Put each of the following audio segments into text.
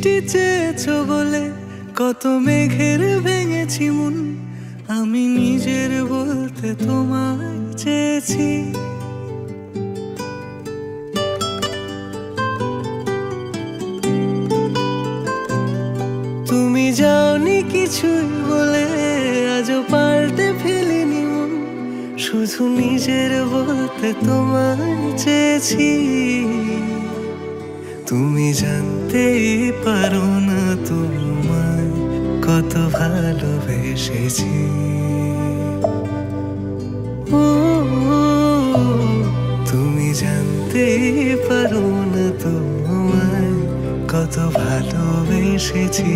বৃষ্টি চেয়েছো বলে কত মেঘের ভেঙেছি মন, আমি নিজের বলতে তোমায় চেয়েছি। তুমি যাওনি কিছুই বলে আজও পাল্টে ফেলিনি মন, শুধু নিজের বলতে তোমায় চেয়েছি। তুমি জানতেই পারো না তোমায় কত ভালোবেসেছি। ও তুমি জানতেই পারো না তোমায় কত ভালোবেসেছি।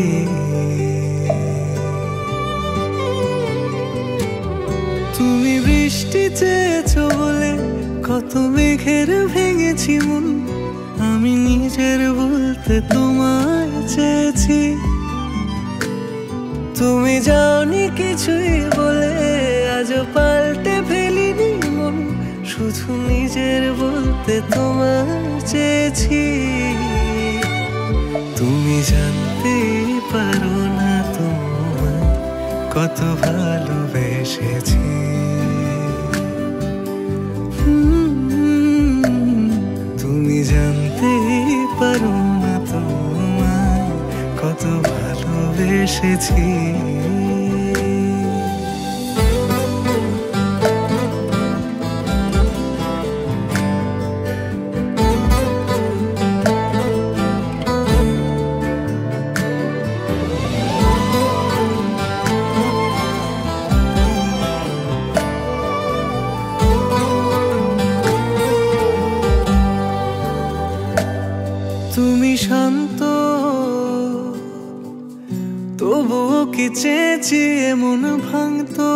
তুমি বৃষ্টি চেয়েছো বলে কত মেঘের ভেঙেছি মন, আমি নিজের বলতে তোমায় চেয়েছি। তুমি যাওনি কিছুই বলে আজও পাল্টে ফেলিনি মন, শুধু নিজের বলতে তোমায় চেয়েছি। তুমি জানতে পারো না তোমায় কত ভালোবেসেছি। তুমি জানতে পারো না তোমায় কত ভালোবেসেছি। তুমি শান্ত তবুও কি চেয়েছি মন ভাঙতো,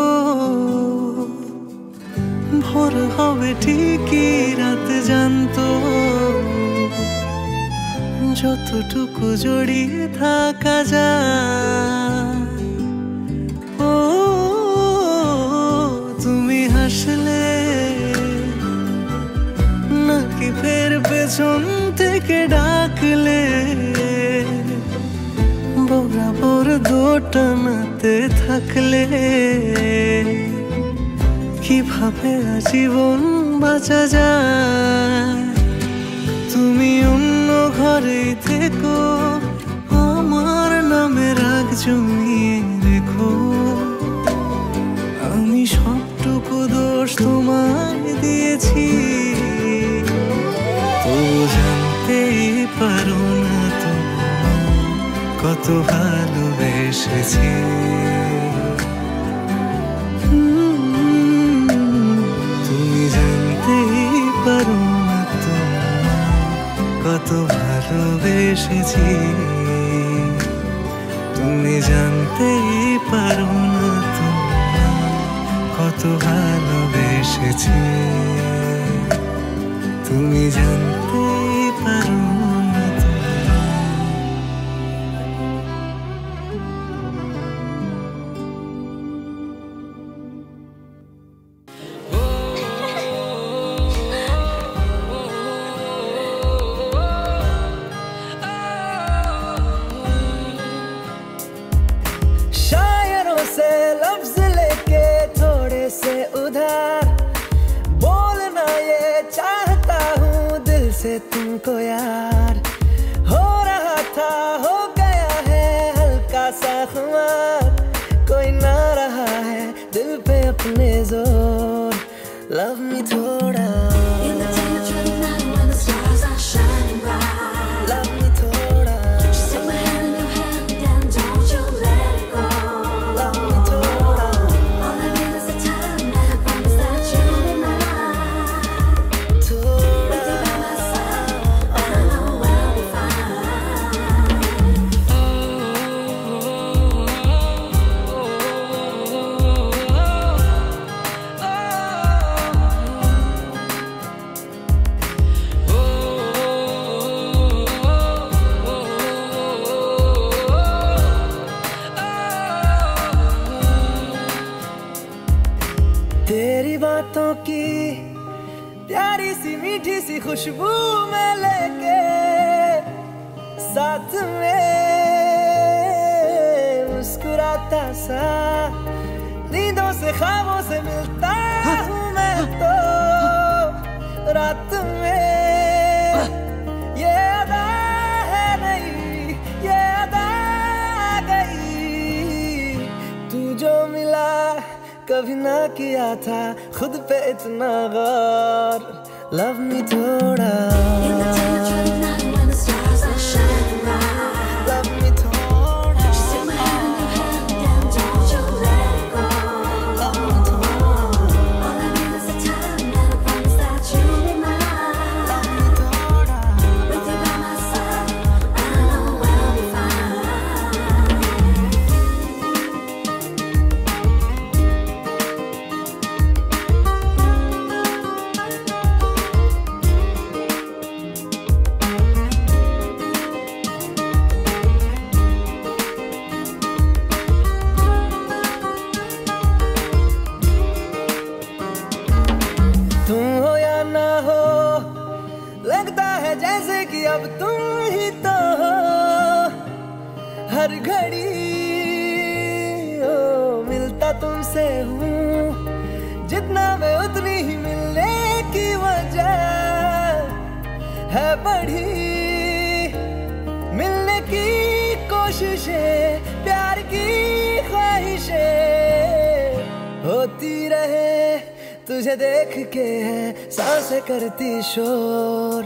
ভোর হবে ঠিকই রাত জানতো, যতটুকু জড়িয়ে থাকা যায়। ও তুমি হাসলে নাকি ফের পেছন থেকে ডাকলে, বরাবর দোটানাতে থাকলে কিভাবে আজীবন বাঁচা যায়। তুমি অন্য ঘরে থেকো, আমার নামে রাগ জমিয়ে রেখো, আমি সবটুকু দোষ তোমায় দিয়েছি। তো জানতেই পারো না তোমায় কত ভালোবেসেছি। তুমি জানতেই পারো না তোমায় কত ভালোবেসেছি। তুমি জানতেই পারো না তোমায় কত ভালোবেসেছি। তুমি জানতেই পারো না शायरों से लफ्ज लेके थोड़े से उधार बोलना ये चाहता हूँ दिल से तुमको यार। हो रहा था हो गया है हल्का सा खुमार, कोई ना रहा है दिल पे अपने जोर। लव मी थोड़ा In the dead of night when the stars are shining bright, love me थोड़ा just take my hand in your hand and don't you let it go. love me थोड़ा All I need is the time and I promise that you'll be mine. थोड़ा With you by my side, I know I'll be तेरी बातों की प्यारी सी मीठी सी खुशबू में लेके साथ में रायता सा, नींदों से ख्वाबों से मिलता हूँ मैं तो रात में। ये अदा है नहीं, ये अदा आ गई, तू जो मिला कभी ना किया था खुद पे इतना गौर। लव मी थोड़ा, In the dead of night when the stars are shining bright, love me थोड़ा, just take my hand in your hand and don't you let it go. love me थोड़ा, All I need is the time and a promise that you'll be mine. love me थोड़ा। With you by my side, I know I'll be fine. तुम हो या ना हो, लगता है जैसे कि अब तुम ही तो हो। हर घड़ी ओ मिलता तुमसे हूँ, जितना मैं उतनी ही मिलने की वजह है बढ़ी। मिलने की कोशिशें, प्यार की ख्वाहिशें होती रहे, तुझे देख के है सांसें करती शोर।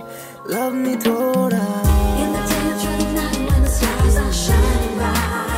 लव मी थोड़ा, In the dead of night when the stars are shining bright,